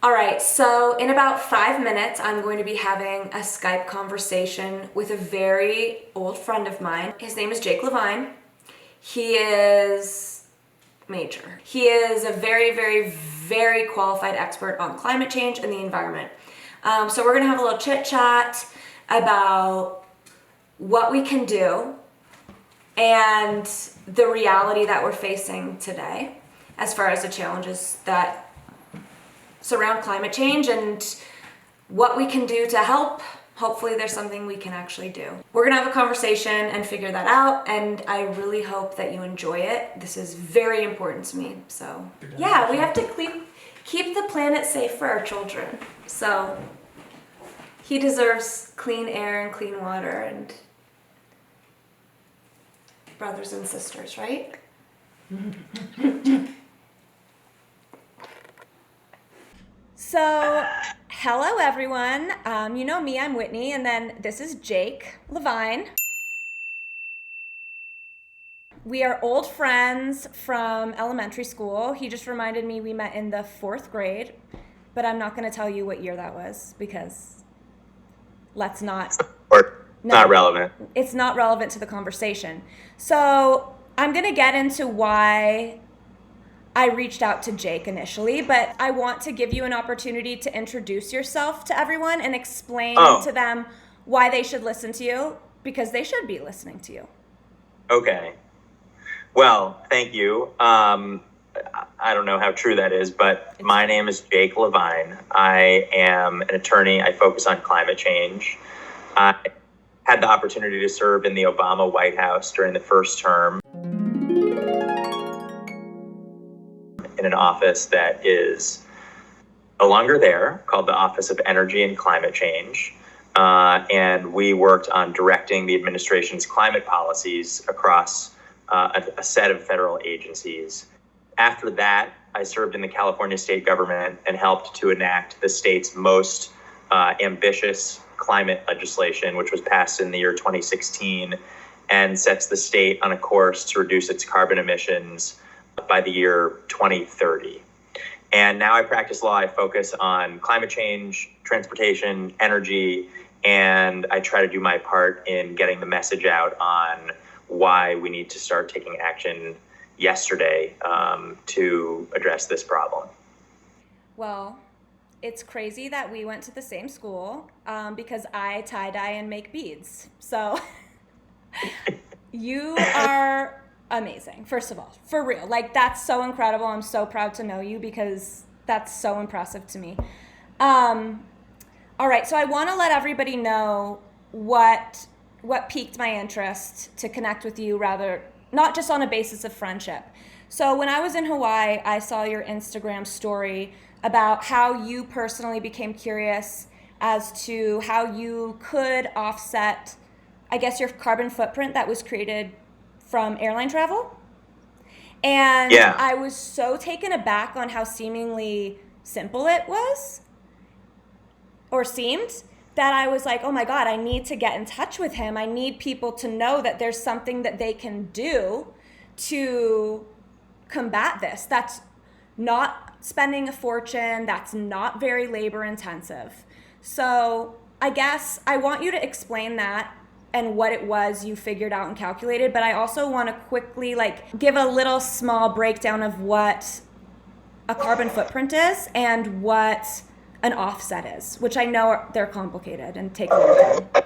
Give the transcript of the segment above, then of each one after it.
All right, so in about 5 minutes, I'm going to be having a Skype conversation with a very old friend of mine. His name is Jake Levine. He is major. He is a very, very, very qualified expert on climate change and the environment. So we're gonna have a little chit chat about what we can do and the reality that we're facing today as far as the challenges that surround climate change and what we can do to help. Hopefully there's something we can actually do. We're gonna have a conversation and figure that out, and I really hope that you enjoy it. This is very important to me. So yeah, we have to keep the planet safe for our children. So he deserves clean air and clean water and brothers and sisters, right? So, hello everyone. You know me, I'm Whitney, and then this is Jake Levine. We are old friends from elementary school. He just reminded me we met in the 4th grade, but I'm not going to tell you what year that was because let's not. Not relevant. It's not relevant to the conversation. So, I'm going to get into why I reached out to Jake initially, but I want to give you an opportunity to introduce yourself to everyone and explain to them why they should listen to you, because they should be listening to you. Okay. Well, thank you. I don't know how true that is, but my name is Jake Levine. I am an attorney. I focus on climate change. I had the opportunity to serve in the Obama White House during the first term, in an office that is no longer there, called the Office of Energy and Climate Change. And we worked on directing the administration's climate policies across a set of federal agencies. After that, I served in the California state government and helped to enact the state's most ambitious climate legislation, which was passed in the year 2016 and sets the state on a course to reduce its carbon emissions by the year 2030. And now I practice law. I focus on climate change, transportation, energy, and I try to do my part in getting the message out on why we need to start taking action yesterday to address this problem. Well, it's crazy that we went to the same school because I tie-dye and make beads. So you are amazing, first of all, for real. Like, that's so incredible. I'm so proud to know you because that's so impressive to me. All right, so I want to let everybody know what piqued my interest to connect with you, rather not just on a basis of friendship. So when I was in Hawaii, I saw your Instagram story about how you personally became curious as to how you could offset, I guess, your carbon footprint that was created from airline travel. And yeah. I was so taken aback on how seemingly simple it was, or seemed, that I was like, oh my God, I need to get in touch with him. I need people to know that there's something that they can do to combat this. That's not spending a fortune, that's not very labor intensive. So I guess I want you to explain that and what it was you figured out and calculated, but I also want to quickly give a little small breakdown of what a carbon footprint is and what an offset is, which I know they're complicated and take a long time.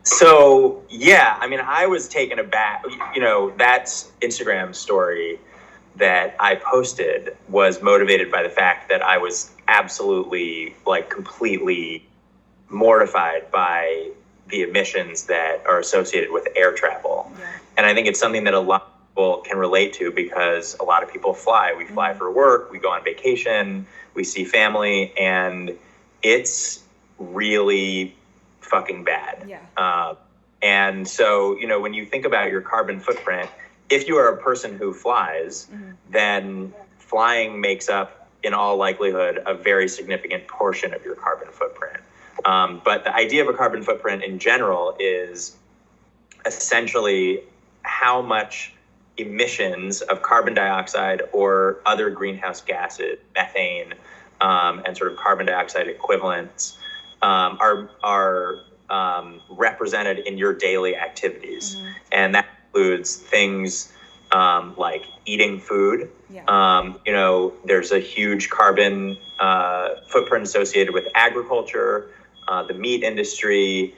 So, yeah, I mean, I was taken aback. That Instagram story that I posted was motivated by the fact that I was absolutely, completely mortified by the emissions that are associated with air travel. Yeah. And I think it's something that a lot of people can relate to because a lot of people fly. We fly for work, we go on vacation, we see family, and it's really fucking bad. Yeah. And so, when you think about your carbon footprint, if you are a person who flies, then flying makes up, in all likelihood, a very significant portion of your carbon footprint. But the idea of a carbon footprint in general is essentially how much emissions of carbon dioxide or other greenhouse gases, methane, and sort of carbon dioxide equivalents are represented in your daily activities. Mm-hmm. And that includes things like eating food. Yeah. There's a huge carbon footprint associated with agriculture, the meat industry,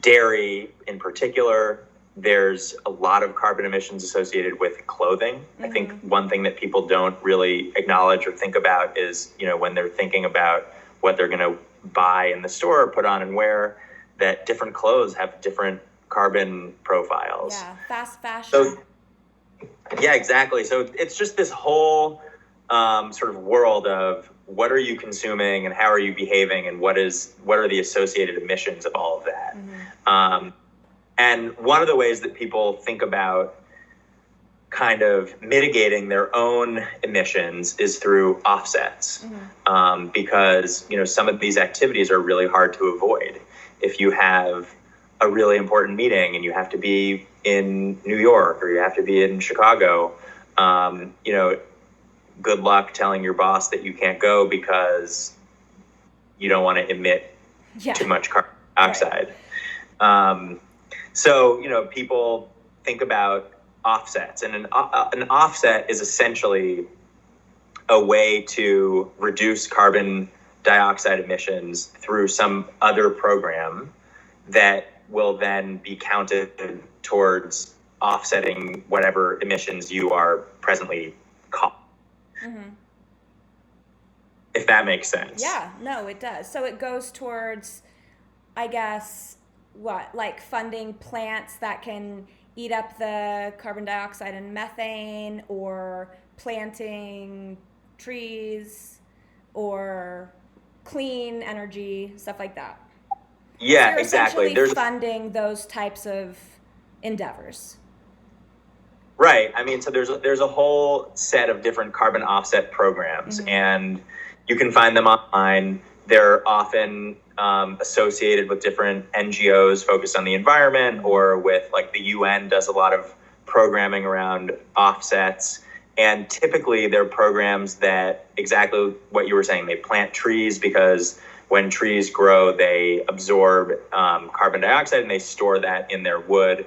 dairy in particular. There's a lot of carbon emissions associated with clothing. Mm-hmm. I think one thing that people don't really acknowledge or think about is, when they're thinking about what they're going to buy in the store or put on and wear, that different clothes have different carbon profiles. Yeah, fast fashion. So, yeah, exactly. So it's just this whole sort of world of what are you consuming and how are you behaving and what are the associated emissions of all of that. Mm-hmm. And one of the ways that people think about kind of mitigating their own emissions is through offsets. Mm-hmm. Because, some of these activities are really hard to avoid. If you have a really important meeting and you have to be in New York or you have to be in Chicago, good luck telling your boss that you can't go because you don't want to emit too much carbon dioxide. Right. So, people think about offsets, and an offset is essentially a way to reduce carbon dioxide emissions through some other program that will then be counted towards offsetting whatever emissions you are presently causing. Mm-hmm. If that makes sense. Yeah, no, it does. So it goes towards, I guess, like funding plants that can eat up the carbon dioxide and methane, or planting trees, or clean energy, stuff like that. Yeah, so exactly. There's funding those types of endeavors. Right. I mean, so there's a whole set of different carbon offset programs, mm-hmm. and you can find them online. They're often associated with different NGOs focused on the environment, or with, like, the UN does a lot of programming around offsets. And typically they're programs that, exactly what you were saying, they plant trees because when trees grow, they absorb carbon dioxide and they store that in their wood.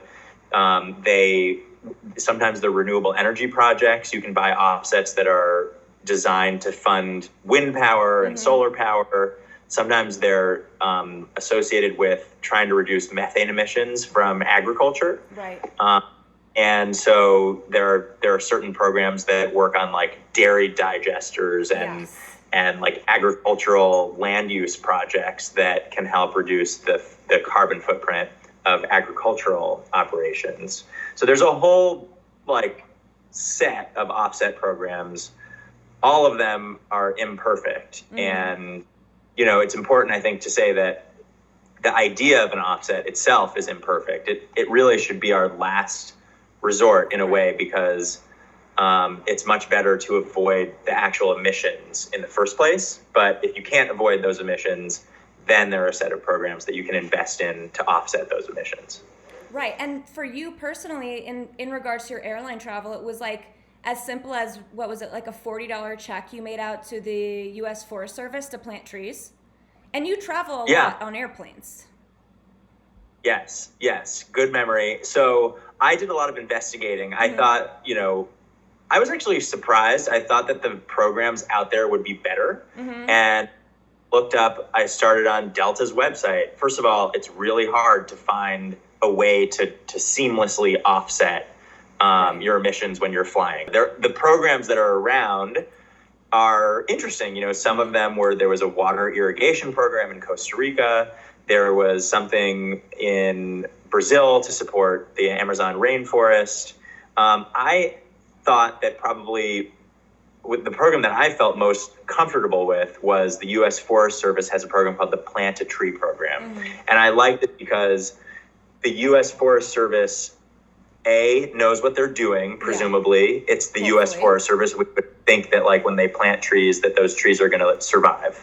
Sometimes they're renewable energy projects. You can buy offsets that are designed to fund wind power and mm-hmm. solar power. Sometimes they're associated with trying to reduce methane emissions from agriculture. Right. And so there are certain programs that work on, like, dairy digesters and like agricultural land use projects that can help reduce the carbon footprint of agricultural operations. So there's a whole, like, set of offset programs. All of them are imperfect. Mm-hmm. And, it's important, I think, to say that the idea of an offset itself is imperfect. It really should be our last resort in a way, because it's much better to avoid the actual emissions in the first place. But if you can't avoid those emissions, then there are a set of programs that you can invest in to offset those emissions. Right. And for you personally, in regards to your airline travel, it was like as simple as, what was it, like a $40 check you made out to the U.S. Forest Service to plant trees? And you travel a lot on airplanes. Yes. Good memory. So I did a lot of investigating. Mm-hmm. I thought, I was actually surprised. I thought that the programs out there would be better. Mm-hmm. And I started on Delta's website. First of all, it's really hard to find a way to seamlessly offset your emissions when you're flying. The programs that are around are interesting. Some of them there was a water irrigation program in Costa Rica. There was something in Brazil to support the Amazon rainforest. I thought that probably with the program that I felt most comfortable with was the U.S. Forest Service has a program called the Plant a Tree program. Mm-hmm. And I liked it because the U.S. Forest Service, knows what they're doing, presumably. Yeah. It's the Hopefully. U.S. Forest Service. We would think that, like, when they plant trees, that those trees are going to survive.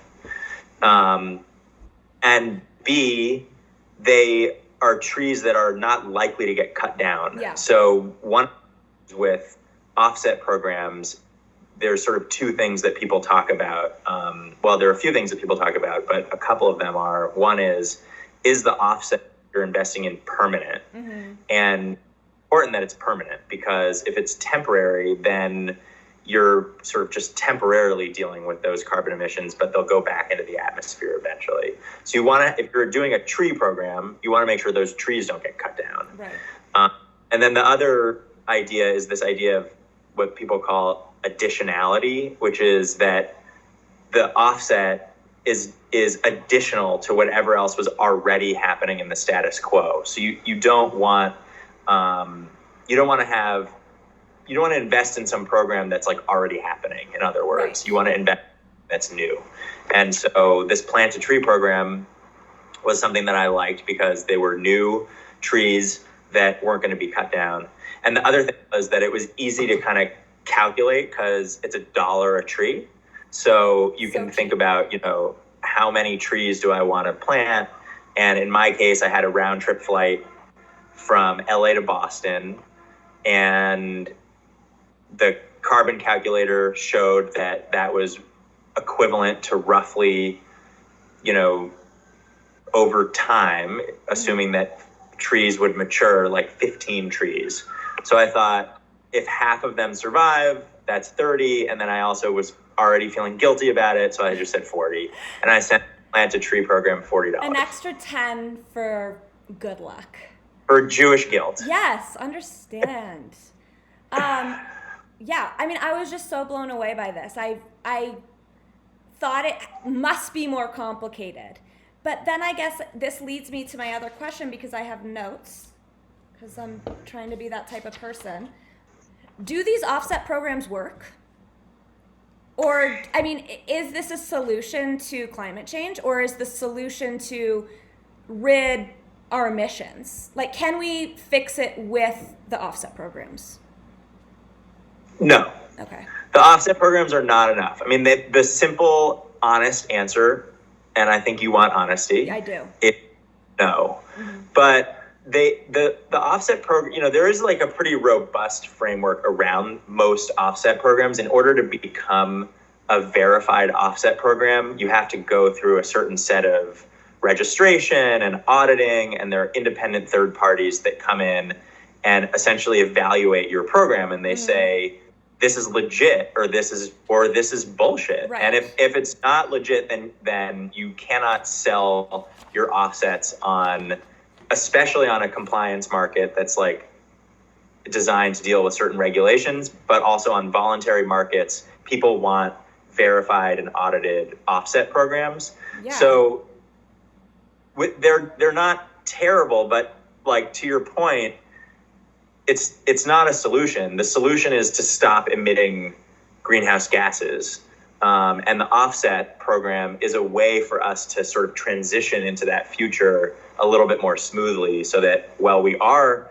And B, they are trees that are not likely to get cut down. Yeah. So one with offset programs, there's sort of two things that people talk about. Well, there are a few things that people talk about, but a couple of them are, one is the offset you're investing in permanent? Mm-hmm. And important that it's permanent, because if it's temporary, then you're sort of just temporarily dealing with those carbon emissions, but they'll go back into the atmosphere eventually. So you want to, if you're doing a tree program, you want to make sure those trees don't get cut down. Right. And then the other idea is this idea of what people call additionality, which is that the offset is additional to whatever else was already happening in the status quo. So you don't want to invest in some program that's like already happening. In other words, right. You want to invest that's new. And so this plant a tree program was something that I liked because they were new trees that weren't going to be cut down. And the other thing was that it was easy to kind of calculate because it's $1 a tree. So you can think about, how many trees do I want to plant? And in my case, I had a round trip flight from LA to Boston, and the carbon calculator showed that was equivalent to roughly, over time, assuming that trees would mature, like 15 trees. So I thought, if half of them survive, that's 30. And then I also was already feeling guilty about it, so I just said 40. And I sent Plant a Tree program $40. An extra 10 for good luck. For Jewish guilt. Yes, understand. Yeah, I mean, I was just so blown away by this. I thought it must be more complicated. But then I guess this leads me to my other question, because I have notes, because I'm trying to be that type of person. Do these offset programs work? Or, I mean, is this a solution to climate change, or is the solution to rid our emissions? Like, can we fix it with the offset programs? No. Okay. The offset programs are not enough. I mean, the simple, honest answer, and I think you want honesty. I do. No. Mm-hmm. But the offset program, there is like a pretty robust framework around most offset programs. In order to become a verified offset program, you have to go through a certain set of registration and auditing, and there are independent third parties that come in and essentially evaluate your program, and they say, this is legit, or this is bullshit. Right. And if it's not legit, then you cannot sell your offsets especially on a compliance market that's like designed to deal with certain regulations, but also on voluntary markets, people want verified and audited offset programs. Yeah. So they're not terrible, but like to your point, it's not a solution. The solution is to stop emitting greenhouse gases. And the offset program is a way for us to sort of transition into that future a little bit more smoothly, so that while we are,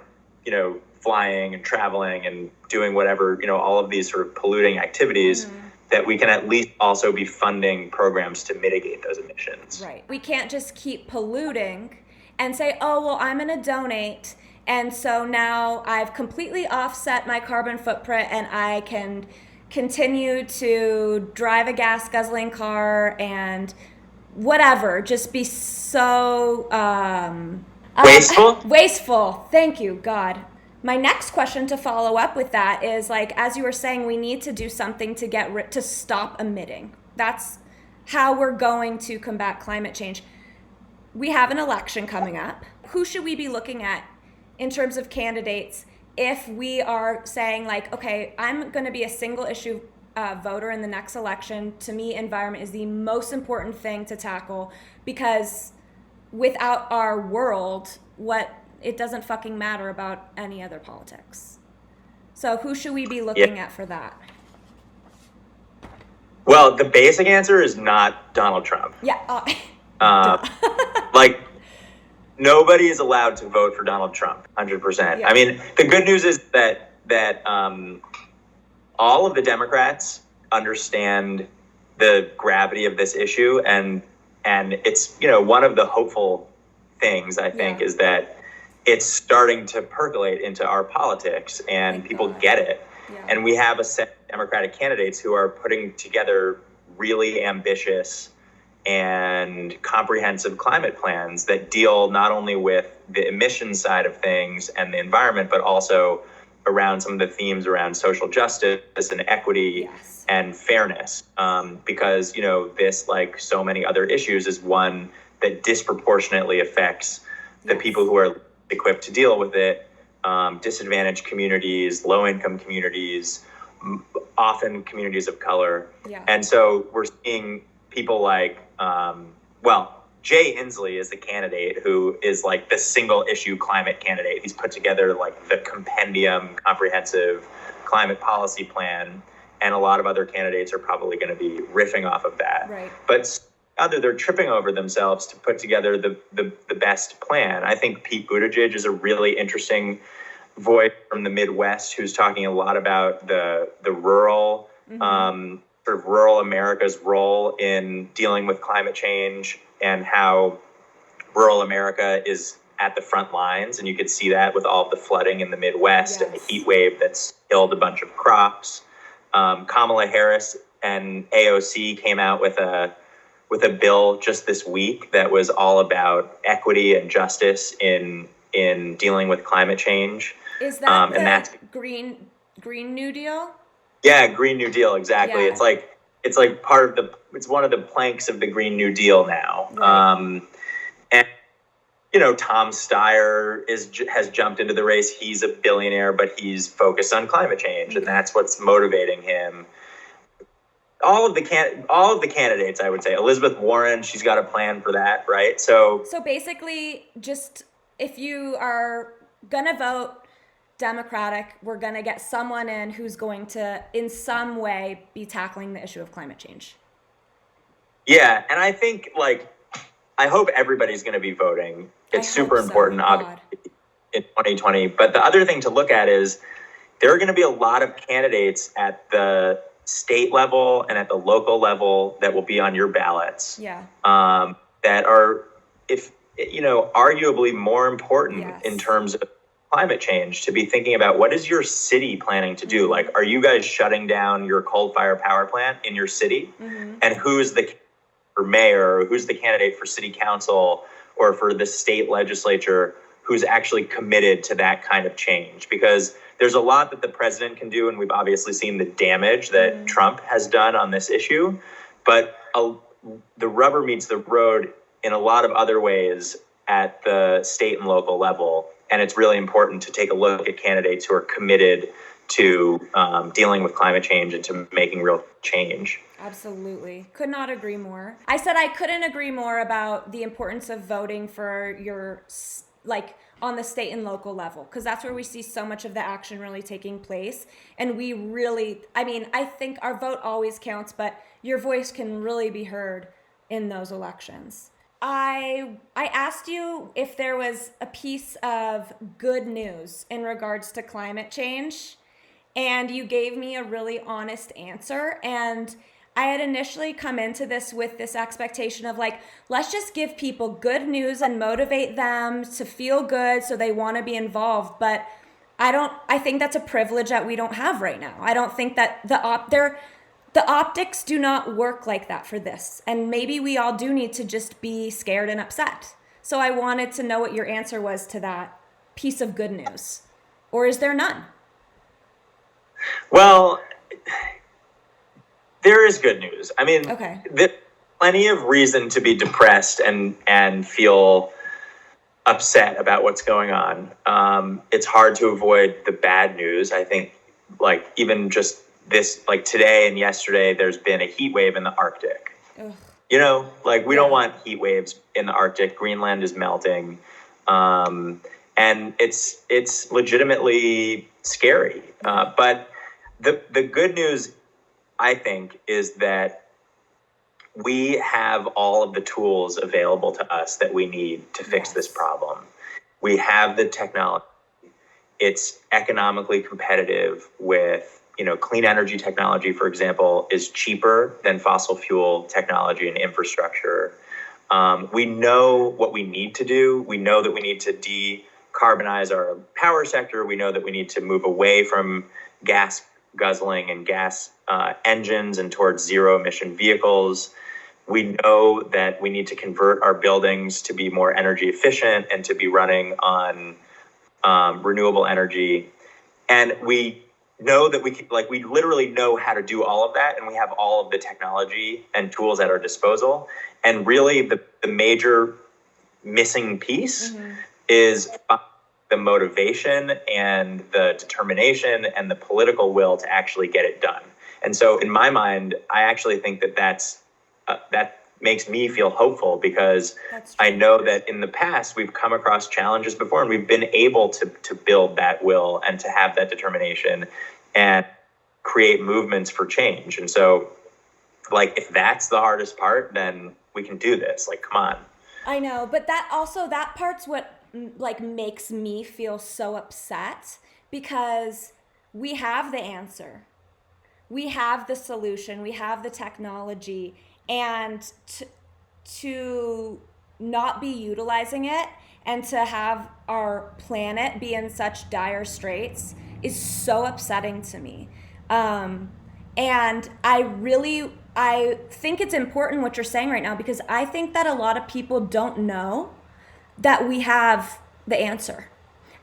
flying and traveling and doing whatever, all of these sort of polluting activities, that we can at least also be funding programs to mitigate those emissions. Right. We can't just keep polluting and say, oh, well, I'm going to donate, and so now I've completely offset my carbon footprint and I can continue to drive a gas-guzzling car and whatever, just be so wasteful. Thank you, God. My next question to follow up with that is, like, as you were saying, we need to do something to to stop emitting. That's how we're going to combat climate change. We have an election coming up. Who should we be looking at in terms of candidates if we are saying, like, okay, I'm going to be a single issue voter in the next election? To me, environment is the most important thing to tackle, because without our world, it doesn't fucking matter about any other politics. So who should we be looking at for that? Well, the basic answer is not Donald Trump. Yeah. Like, nobody is allowed to vote for Donald Trump, 100%. Yeah. I mean, the good news is that all of the Democrats understand the gravity of this issue, and it's, one of the hopeful things, I think, is that it's starting to percolate into our politics, and people get it. Yeah. And we have a set Democratic candidates who are putting together really ambitious and comprehensive climate plans that deal not only with the emission side of things and the environment, but also around some of the themes around social justice and equity and fairness. Because, this, like so many other issues, is one that disproportionately affects the people who are equipped to deal with it, disadvantaged communities, low-income communities, often communities of color. And so we're seeing people like, Jay Inslee is the candidate who is like the single issue climate candidate. He's put together like the compendium comprehensive climate policy plan, and a lot of other candidates are probably going to be riffing off of that. Right. But they're tripping over themselves to put together the best plan. I think Pete Buttigieg is a really interesting voice from the Midwest who's talking a lot about the rural, sort of rural America's role in dealing with climate change, and how rural America is at the front lines. And you could see that with all of the flooding in the Midwest and the heat wave that's killed a bunch of crops. Kamala Harris and AOC came out with a bill just this week that was all about equity and justice in dealing with climate change. Is that the Green New Deal? Yeah, Green New Deal, exactly. Yeah. It's like it's one of the planks of the Green New Deal now. Right. And Tom Steyer has jumped into the race. He's a billionaire, but he's focused on climate change, and that's what's motivating him. All of the candidates, I would say. Elizabeth Warren, she's got a plan for that, right? So basically, just if you are gonna vote Democratic, we're gonna get someone in who's going to, in some way, be tackling the issue of climate change. Yeah, and I think, I hope everybody's going to be voting. It's super important, obviously, in 2020. But the other thing to look at is there are going to be a lot of candidates at the state level and at the local level that will be on your ballots. Yeah. That are, arguably more important in terms of climate change, to be thinking about what is your city planning to do? Like, are you guys shutting down your coal-fired power plant in your city? And who's the for mayor, or who's the candidate for city council or for the state legislature who's actually committed to that kind of change? Because there's a lot that the president can do, and we've obviously seen the damage that Trump has done on this issue, but the rubber meets the road in a lot of other ways at the state and local level. And it's really important to take a look at candidates who are committed to dealing with climate change and to making real change. Absolutely. Could not agree more. I said I couldn't agree more about the importance of voting for your, on the state and local level, because that's where we see so much of the action really taking place. And we really, I think our vote always counts, but your voice can really be heard in those elections. I asked you if there was a piece of good news in regards to climate change, and you gave me a really honest answer. And I had initially come into this with this expectation of let's just give people good news and motivate them to feel good so they want to be involved. But I think that's a privilege that we don't have right now. I don't think that the optics do not work like that for this. And maybe we all do need to just be scared and upset. So I wanted to know what your answer was to that piece of good news. Or is there none? Well, there is good news. Okay. There's plenty of reason to be depressed and feel upset about what's going on. It's hard to avoid the bad news. I think, even just this, today and yesterday, there's been a heat wave in the Arctic. Ugh. We don't want heat waves in the Arctic. Greenland is melting. And it's legitimately scary. But the good news, I think, is that we have all of the tools available to us that we need to fix this problem. We have the technology. It's economically competitive with, clean energy technology, for example, is cheaper than fossil fuel technology and infrastructure. We know what we need to do. We know that we need to decarbonize our power sector. We know that we need to move away from gas guzzling and gas engines and towards zero emission vehicles. We know that we need to convert our buildings to be more energy efficient and to be running on renewable energy. And we know that we literally know how to do all of that, and we have all of the technology and tools at our disposal. And really the major missing piece is the motivation and the determination and the political will to actually get it done. And so in my mind, I actually think that makes me feel hopeful, because I know that in the past we've come across challenges before, and we've been able to build that will and to have that determination and create movements for change. And so, like, if that's the hardest part, then we can do this. Like, come on. I know, but that part's what like makes me feel so upset, because we have the answer. We have the solution, we have the technology, and to not be utilizing it and to have our planet be in such dire straits is so upsetting to me. And I think it's important what you're saying right now, because I think that a lot of people don't know that we have the answer.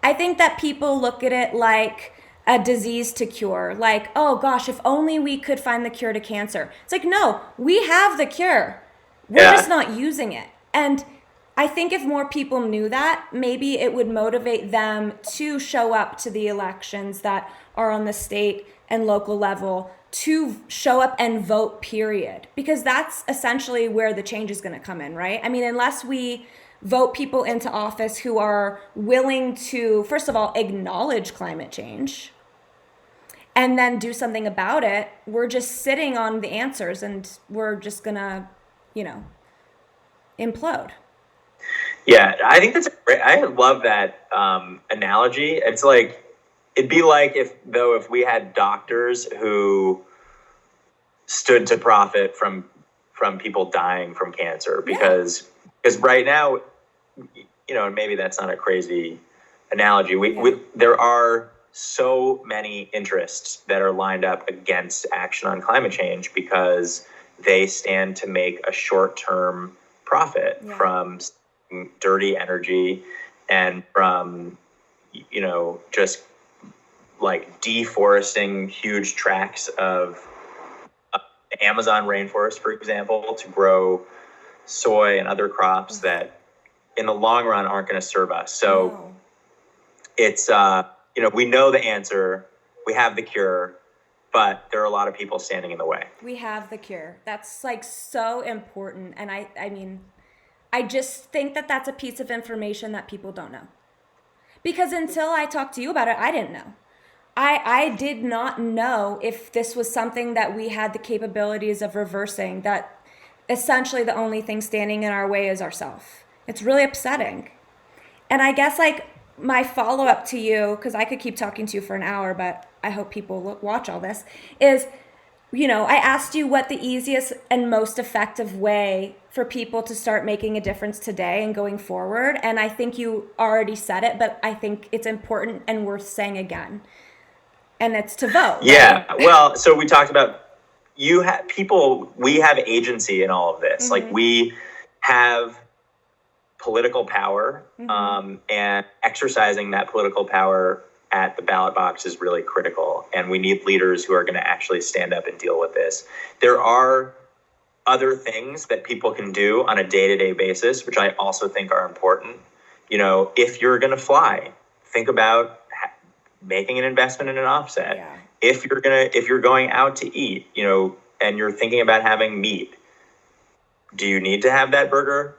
I think that people look at it like a disease to cure, like, oh gosh, if only we could find the cure to cancer. It's like, no, we have the cure. We're just not using it. And I think if more people knew that, maybe it would motivate them to show up to the elections that are on the state and local level, to show up and vote, period. Because that's essentially where the change is going to come in, right? I mean, unless we vote people into office who are willing to, first of all, acknowledge climate change and then do something about it, we're just sitting on the answers, and we're just going to, implode. Yeah, I think that's great. I love that analogy. It's like, it'd be like if we had doctors who stood to profit from people dying from cancer, because right now, and maybe that's not a crazy analogy. There are so many interests that are lined up against action on climate change, because they stand to make a short-term profit from dirty energy and from, just like deforesting huge tracts of the Amazon rainforest, for example, to grow soy and other crops that in the long run aren't going to serve us. So it's, we know the answer, we have the cure, but there are a lot of people standing in the way. We have the cure. That's like so important. And I mean, I just think that that's a piece of information that people don't know. Because until I talked to you about it, I didn't know. I did not know if this was something that we had the capabilities of reversing, that essentially the only thing standing in our way is ourselves. It's really upsetting. And I guess like my follow-up to you, because I could keep talking to you for an hour, but I hope people watch all this, is, I asked you what the easiest and most effective way for people to start making a difference today and going forward. And I think you already said it, but I think it's important and worth saying again. And it's to vote. Yeah. Right? Well, so we talked about we have agency in all of this. Mm-hmm. Like, we have political power, and exercising that political power at the ballot box is really critical. And we need leaders who are going to actually stand up and deal with this. There are other things that people can do on a day-to-day basis, which I also think are important. If you're going to fly, think about making an investment in an offset. Yeah. If you're going out to eat, and you're thinking about having meat, do you need to have that burger?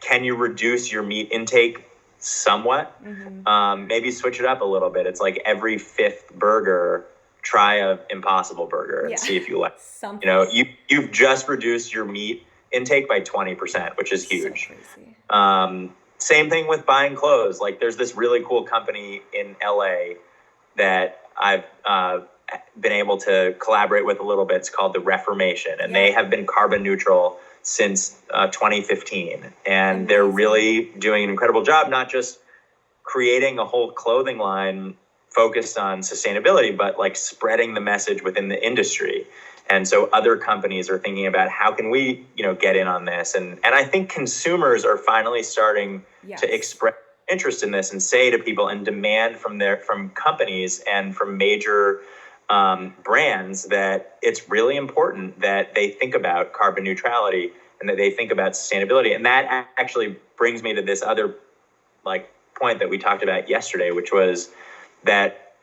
Can you reduce your meat intake somewhat? Mm-hmm. Maybe switch it up a little bit. It's like every fifth burger, try a Impossible Burger and see if you like. You've just reduced your meat intake by 20%, which is huge. So crazy. Same thing with buying clothes. Like, there's this really cool company in LA that I've been able to collaborate with a little bit. It's called The Reformation, and they have been carbon neutral since 2015. And they're really doing an incredible job, not just creating a whole clothing line focused on sustainability, but like spreading the message within the industry. And so other companies are thinking about how can we, get in on this. And I think consumers are finally starting to express interest in this and say to people and demand from companies and from major brands that it's really important that they think about carbon neutrality and that they think about sustainability. And that actually brings me to this other point that we talked about yesterday, which was that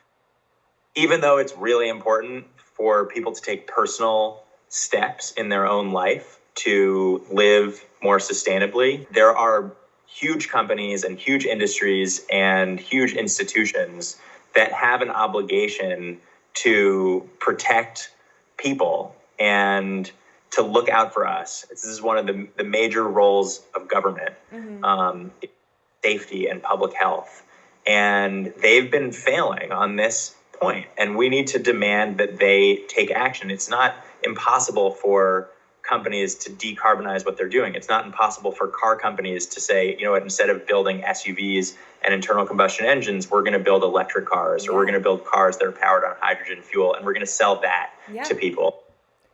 even though it's really important for people to take personal steps in their own life to live more sustainably, there are huge companies and huge industries and huge institutions that have an obligation to protect people and to look out for us. This is one of the major roles of government, safety and public health. And they've been failing on this point, and we need to demand that they take action. It's not impossible for companies to decarbonize what they're doing. It's not impossible for car companies to say, instead of building SUVs and internal combustion engines, we're going to build electric cars, or we're going to build cars that are powered on hydrogen fuel, and we're going to sell that to people.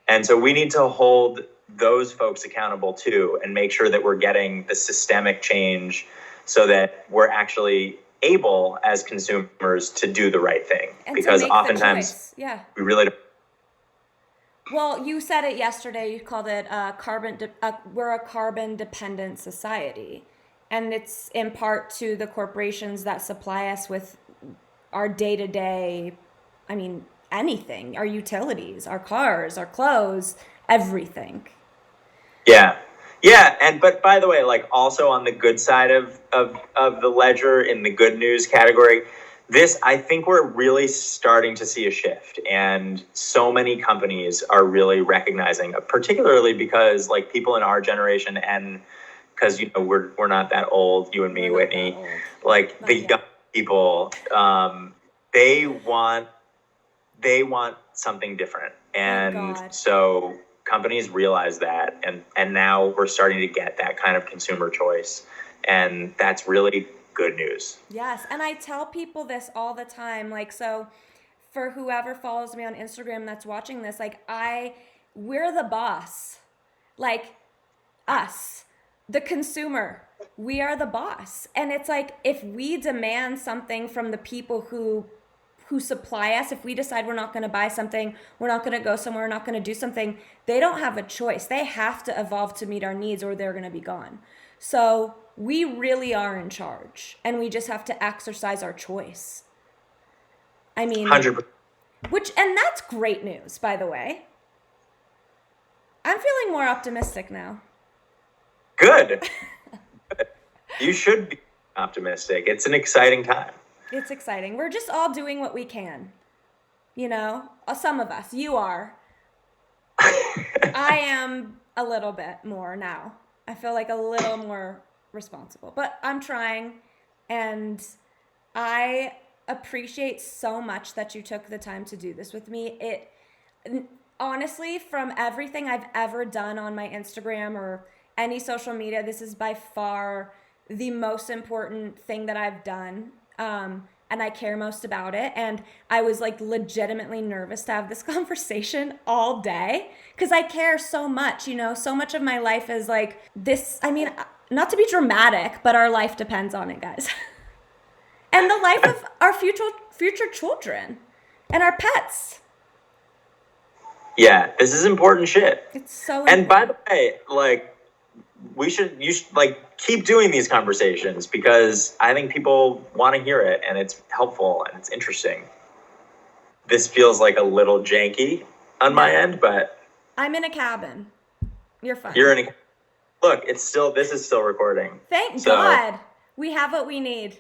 And so we need to hold those folks accountable too, and make sure that we're getting the systemic change so that we're actually able as consumers to do the right thing. And because oftentimes we really don't. Well, you said it yesterday. You called it we're a carbon dependent society. And it's in part to the corporations that supply us with our day-to-day, anything, our utilities, our cars, our clothes, everything. Yeah. But by the way, also on the good side of the ledger, in the good news category, I think we're really starting to see a shift, and so many companies are really recognizing, particularly because people in our generation, and because we're not that old, you and me, Whitney, the young people, they want something different, and so companies realize that, and now we're starting to get that kind of consumer choice, and that's really good news. Yes, and I tell people this all the time, so for whoever follows me on Instagram that's watching this, we're the boss, us, the consumer, we are the boss. And it's if we demand something from the people who supply us, if we decide we're not going to buy something, we're not going to go somewhere, we're not going to do something, they don't have a choice. They have to evolve to meet our needs, or they're going to be gone. So we really are in charge, and we just have to exercise our choice. 100%. And that's great news, by the way. I'm feeling more optimistic now. Good. You should be optimistic. It's an exciting time. It's exciting. We're just all doing what we can. Some of us. You are. I am a little bit more now. I feel a little more responsible, but I'm trying, and I appreciate so much that you took the time to do this with me. It honestly, from everything I've ever done on my Instagram or any social media, this is by far the most important thing that I've done. And I care most about it. And I was legitimately nervous to have this conversation all day because I care so much, so much of my life is this. Not to be dramatic, but our life depends on it, guys. And the life of our future children and our pets. Yeah, this is important shit. It's so important. And by the way, you should keep doing these conversations, because I think people want to hear it, and it's helpful and it's interesting. This feels a little janky on my end, but I'm in a cabin. You're fine. You're in a. Look, this is still recording. Thank God. We have what we need.